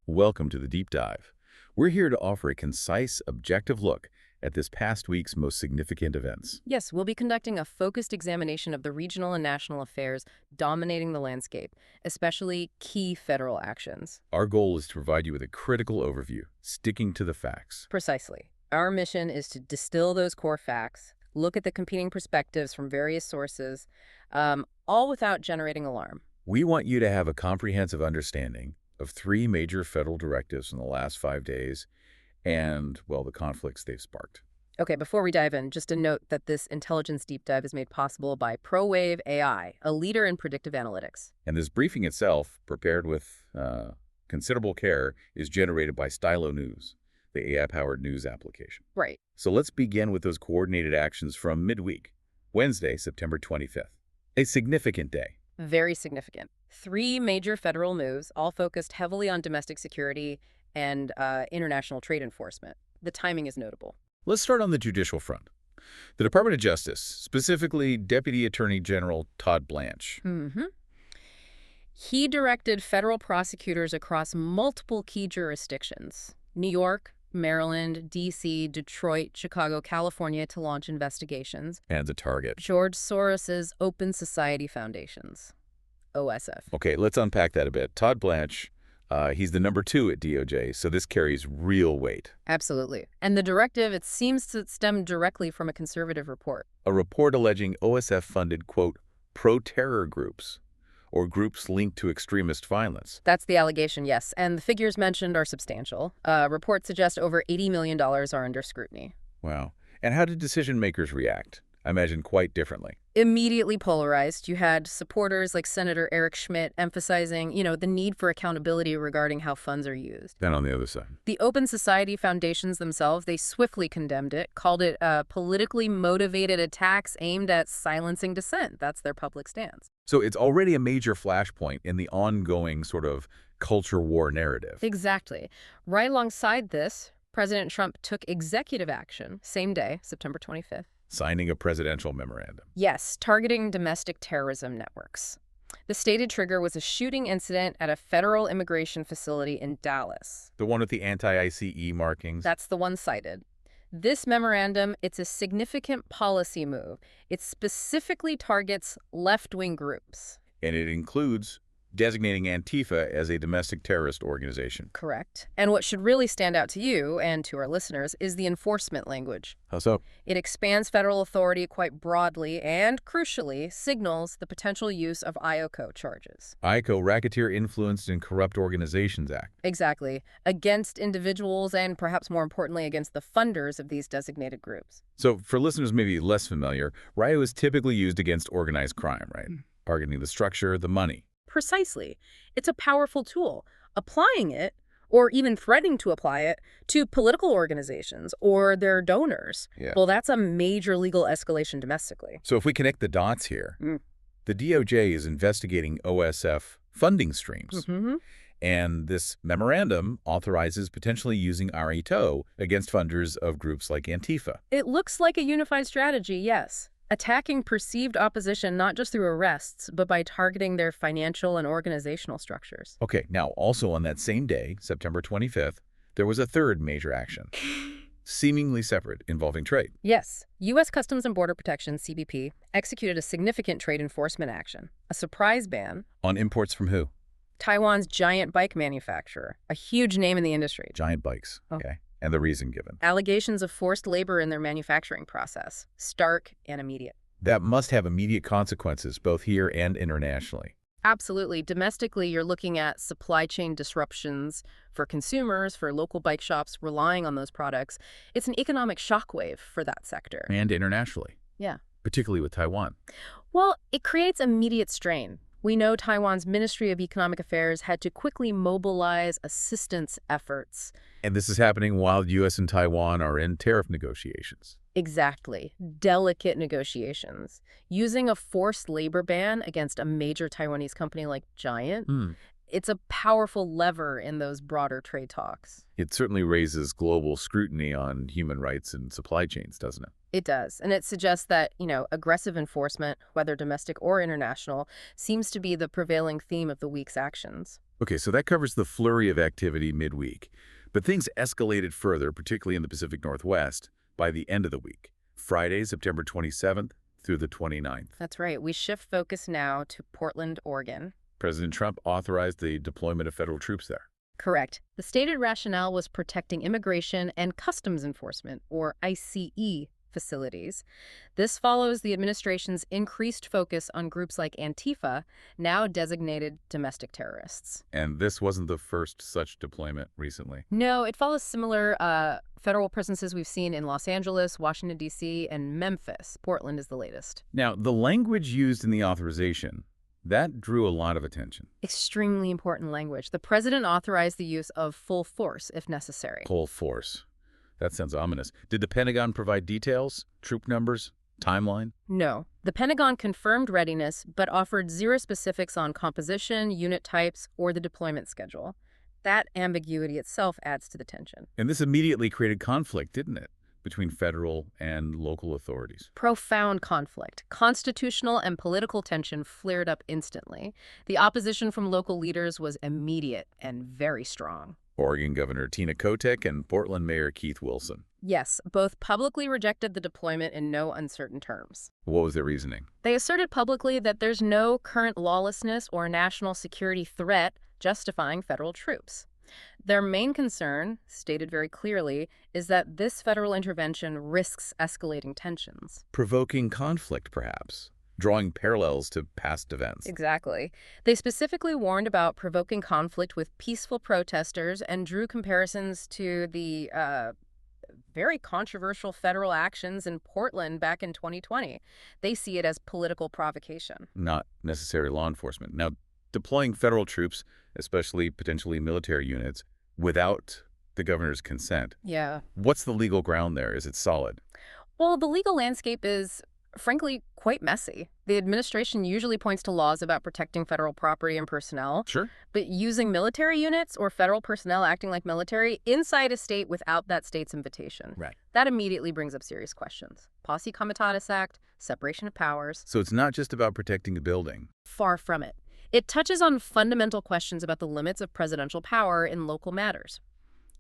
Welcome to the Deep Dive. We're here to offer a concise, objective look at this past week's most significant events. Yes, we'll be conducting a focused examination of the regional and national affairs dominating the landscape, especially key federal actions. Our goal is to provide you with a critical overview, sticking to the facts. Precisely. Our mission is to distill those core facts, look at the competing perspectives from various sources, all without generating alarm. We want you to have a comprehensive understanding of three major federal directives in the last 5 days and, well, the conflicts they've sparked. Okay, before we dive in, just a note that this intelligence deep dive is made possible by ProWave AI, a leader in predictive analytics. And this briefing itself, prepared with considerable care, is generated by Stylo News, the AI-powered news application. Right. So let's begin with those coordinated actions from midweek, Wednesday, September 25th. A significant day. Very significant. 3 major federal moves, all focused heavily on domestic security and international trade enforcement. The timing is notable. Let's start on the judicial front. The Department of Justice, specifically Deputy Attorney General Todd Blanche. He directed federal prosecutors across multiple key jurisdictions, New York, Maryland, D.C., Detroit, Chicago, California, to launch investigations. And the target. George Soros's Open Society Foundations, OSF. Okay, let's unpack that a bit. Todd Blanche, he's the number 2 at DOJ, so this carries real weight. Absolutely. And the directive, it seems to stem directly from a conservative report. A report alleging OSF funded, quote, pro-terror groups, or groups linked to extremist violence. That's the allegation, yes. And the figures mentioned are substantial. Reports suggest over $80 million are under scrutiny. Wow. And how did decision-makers react? I imagine quite differently. Immediately polarized. You had supporters like Senator Eric Schmidt emphasizing, the need for accountability regarding how funds are used. Then on the other side. The Open Society Foundations themselves, they swiftly condemned it, called it politically motivated attacks aimed at silencing dissent. That's their public stance. So it's already a major flashpoint in the ongoing sort of culture war narrative. Exactly. Right alongside this, President Trump took executive action, same day, September 25th. Signing a presidential memorandum. Yes, targeting domestic terrorism networks. The stated trigger was a shooting incident at a federal immigration facility in Dallas. The one with the anti-ICE markings? That's the one cited. This memorandum, it's a significant policy move. It specifically targets left-wing groups. And it includes designating Antifa as a domestic terrorist organization. Correct. And what should really stand out to you and to our listeners is the enforcement language. How so? It expands federal authority quite broadly and, crucially, signals the potential use of IOCO charges. IOCO, Racketeer Influenced and Corrupt Organizations Act. Exactly. Against individuals and, perhaps more importantly, against the funders of these designated groups. So for listeners maybe less familiar, RIO is typically used against organized crime, right? Targeting the structure, the money. Precisely. It's a powerful tool. Applying it, or even threatening to apply it, to political organizations or their donors, well, that's a major legal escalation domestically. So if we connect the dots here, the DOJ is investigating OSF funding streams. And this memorandum authorizes potentially using RITO against funders of groups like Antifa. It looks like a unified strategy, yes. Attacking perceived opposition not just through arrests, but by targeting their financial and organizational structures. Okay, now also on that same day, September 25th, there was a third major action, seemingly separate, involving trade. Yes. U.S. Customs and Border Protection, CBP, executed a significant trade enforcement action, a surprise ban. On imports from who? Taiwan's giant bike manufacturer, a huge name in the industry. Giant bikes, okay. And the reason given? Allegations of forced labor in their manufacturing process, stark and immediate. That must have immediate consequences, both here and internationally. Absolutely. Domestically, you're looking at supply chain disruptions for consumers, for local bike shops relying on those products. It's an economic shockwave for that sector. And internationally. Yeah. Particularly with Taiwan. Well, it creates immediate strain. We know Taiwan's Ministry of Economic Affairs had to quickly mobilize assistance efforts. And this is happening while the U.S. and Taiwan are in tariff negotiations. Exactly. Delicate negotiations. Using a forced labor ban against a major Taiwanese company like Giant, it's a powerful lever in those broader trade talks. It certainly raises global scrutiny on human rights and supply chains, doesn't it? It does. And it suggests that, aggressive enforcement, whether domestic or international, seems to be the prevailing theme of the week's actions. Okay, so that covers the flurry of activity midweek. But things escalated further, particularly in the Pacific Northwest, by the end of the week. Friday, September 27th through the 29th. That's right. We shift focus now to Portland, Oregon. President Trump authorized the deployment of federal troops there. Correct. The stated rationale was protecting immigration and customs enforcement, or ICE, facilities. This follows the administration's increased focus on groups like Antifa, now designated domestic terrorists. And this wasn't the first such deployment recently. No, it follows similar federal presences we've seen in Los Angeles, Washington, D.C., and Memphis. Portland is the latest. Now, the language used in the authorization, that drew a lot of attention. Extremely important language. The president authorized the use of full force if necessary. Full force. That sounds ominous. Did the Pentagon provide details, troop numbers, timeline? No. The Pentagon confirmed readiness, but offered zero specifics on composition, unit types, or the deployment schedule. That ambiguity itself adds to the tension. And this immediately created conflict, didn't it, between federal and local authorities? Profound conflict. Constitutional and political tension flared up instantly. The opposition from local leaders was immediate and very strong. Oregon Governor Tina Kotek and Portland Mayor Keith Wilson. Yes, both publicly rejected the deployment in no uncertain terms. What was their reasoning? They asserted publicly that there's no current lawlessness or national security threat justifying federal troops. Their main concern, stated very clearly, is that this federal intervention risks escalating tensions. Provoking conflict, perhaps. Drawing parallels to past events. Exactly. They specifically warned about provoking conflict with peaceful protesters and drew comparisons to the very controversial federal actions in Portland back in 2020. They see it as political provocation. Not necessary law enforcement. Now, deploying federal troops, especially potentially military units, without the governor's consent. Yeah. What's the legal ground there? Is it solid? Well, the legal landscape is, frankly, quite messy. The administration usually points to laws about protecting federal property and personnel. Sure. But using military units or federal personnel acting like military inside a state without that state's invitation. Right. That immediately brings up serious questions. Posse Comitatus Act, separation of powers. So it's not just about protecting a building. Far from it. It touches on fundamental questions about the limits of presidential power in local matters.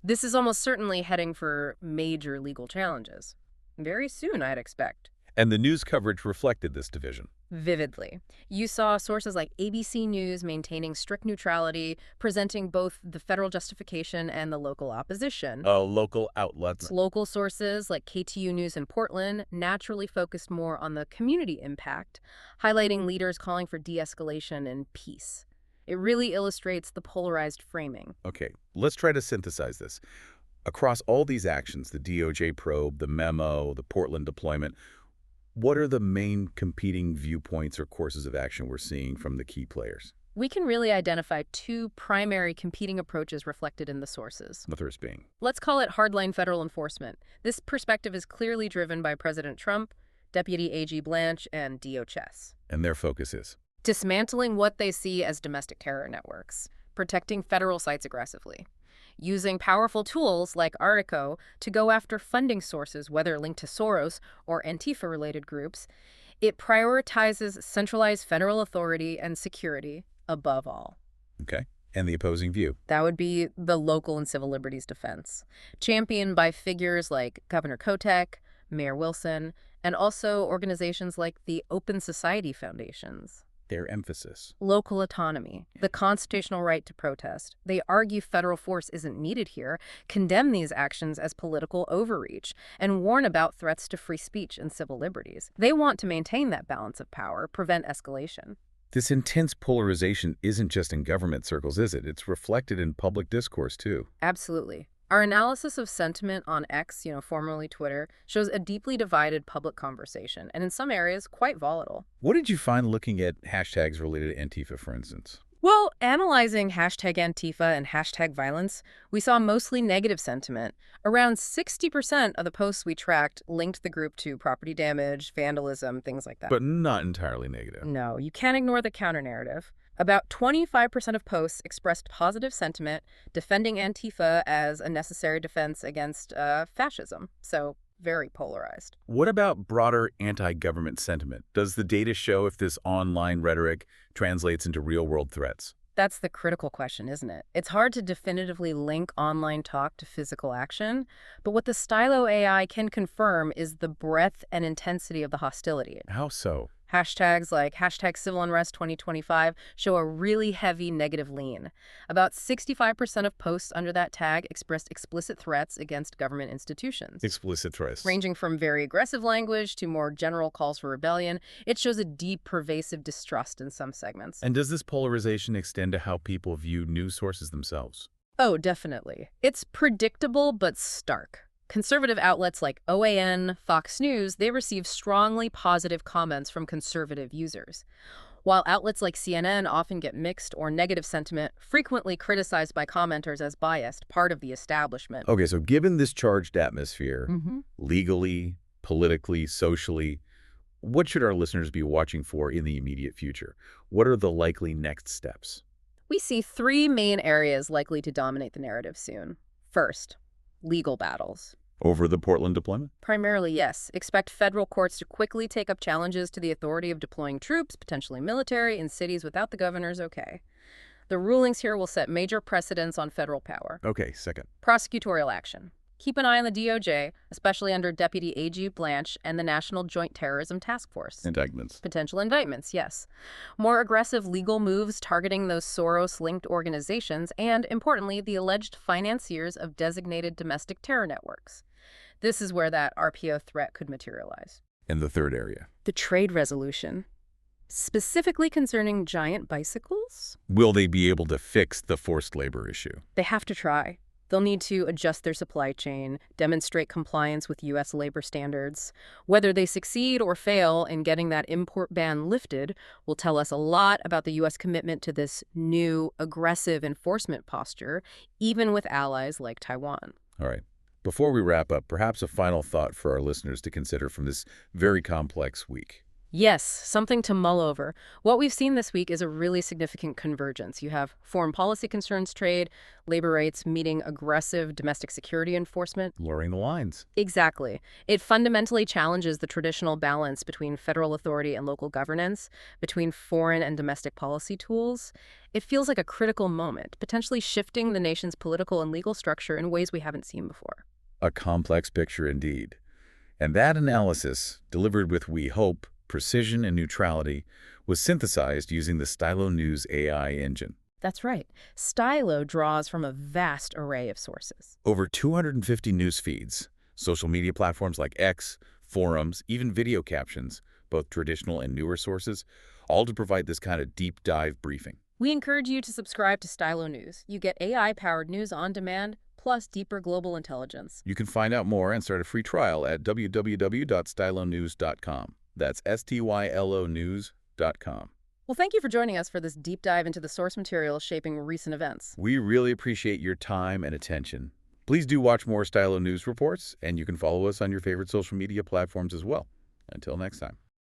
This is almost certainly heading for major legal challenges. Very soon, I'd expect. And the news coverage reflected this division. Vividly. You saw sources like ABC News maintaining strict neutrality, presenting both the federal justification and the local opposition. Local outlets. Local sources like KTU News in Portland naturally focused more on the community impact, highlighting leaders calling for de-escalation and peace. It really illustrates the polarized framing. Okay, let's try to synthesize this. Across all these actions, the DOJ probe, the memo, the Portland deployment, what are the main competing viewpoints or courses of action we're seeing from the key players? We can really identify two primary competing approaches reflected in the sources. The first being? Let's call it hardline federal enforcement. This perspective is clearly driven by President Trump, Deputy AG Blanche, and DHS. And their focus is? Dismantling what they see as domestic terror networks, protecting federal sites aggressively, using powerful tools like Artico to go after funding sources, whether linked to Soros or Antifa-related groups. It prioritizes centralized federal authority and security above all. Okay. And the opposing view? That would be the local and civil liberties defense, championed by figures like Governor Kotek, Mayor Wilson, and also organizations like the Open Society Foundations. Their emphasis? Local autonomy, the constitutional right to protest. They argue federal force isn't needed here, condemn these actions as political overreach, and warn about threats to free speech and civil liberties. They want to maintain that balance of power, prevent escalation. This intense polarization isn't just in government circles, is it? It's reflected in public discourse, too. Absolutely. Our analysis of sentiment on X, formerly Twitter, shows a deeply divided public conversation, and in some areas, quite volatile. What did you find looking at hashtags related to Antifa, for instance? Well, analyzing hashtag Antifa and hashtag violence, we saw mostly negative sentiment. Around 60% of the posts we tracked linked the group to property damage, vandalism, things like that. But not entirely negative. No, you can't ignore the counter-narrative. About 25% of posts expressed positive sentiment, defending Antifa as a necessary defense against fascism. So, very polarized. What about broader anti-government sentiment? Does the data show if this online rhetoric translates into real-world threats? That's the critical question, isn't it? It's hard to definitively link online talk to physical action, but what the Stylo AI can confirm is the breadth and intensity of the hostility. How so? Hashtags like #CivilUnrest2025 show a really heavy negative lean. About 65% of posts under that tag expressed explicit threats against government institutions. Explicit threats. Ranging from very aggressive language to more general calls for rebellion, it shows a deep, pervasive distrust in some segments. And does this polarization extend to how people view news sources themselves? Oh, definitely. It's predictable but stark. Conservative outlets like OAN, Fox News, they receive strongly positive comments from conservative users, while outlets like CNN often get mixed or negative sentiment, frequently criticized by commenters as biased, part of the establishment. Okay, so given this charged atmosphere, Mm-hmm. legally, politically, socially, what should our listeners be watching for in the immediate future? What are the likely next steps? We see three main areas likely to dominate the narrative soon. First, legal battles. Over the Portland deployment? Primarily, yes. Expect federal courts to quickly take up challenges to the authority of deploying troops, potentially military, in cities without the governor's okay. The rulings here will set major precedents on federal power. Okay, second. Prosecutorial action. Keep an eye on the DOJ, especially under Deputy A.G. Blanche and the National Joint Terrorism Task Force. Indictments. Potential indictments, yes. More aggressive legal moves targeting those Soros-linked organizations and, importantly, the alleged financiers of designated domestic terror networks. This is where that RPO threat could materialize. And the third area? The trade resolution. Specifically concerning giant bicycles? Will they be able to fix the forced labor issue? They have to try. They'll need to adjust their supply chain, demonstrate compliance with U.S. labor standards. Whether they succeed or fail in getting that import ban lifted will tell us a lot about the U.S. commitment to this new, aggressive enforcement posture, even with allies like Taiwan. All right. Before we wrap up, perhaps a final thought for our listeners to consider from this very complex week. Yes, something to mull over. What we've seen this week is a really significant convergence. You have foreign policy concerns, trade, labor rights meeting aggressive domestic security enforcement. Blurring the lines. Exactly. It fundamentally challenges the traditional balance between federal authority and local governance, between foreign and domestic policy tools. It feels like a critical moment, potentially shifting the nation's political and legal structure in ways we haven't seen before. A complex picture indeed. And that analysis, delivered with, we hope, precision and neutrality, was synthesized using the Stylo News AI engine. That's right. Stylo draws from a vast array of sources. Over 250 news feeds, social media platforms like X, forums, even video captions, both traditional and newer sources, all to provide this kind of deep dive briefing. We encourage you to subscribe to Stylo News. You get AI-powered news on demand, plus deeper global intelligence. You can find out more and start a free trial at www.stylonews.com. That's STYLOnews.com. Well, thank you for joining us for this deep dive into the source material shaping recent events. We really appreciate your time and attention. Please do watch more Stylo News reports, and you can follow us on your favorite social media platforms as well. Until next time.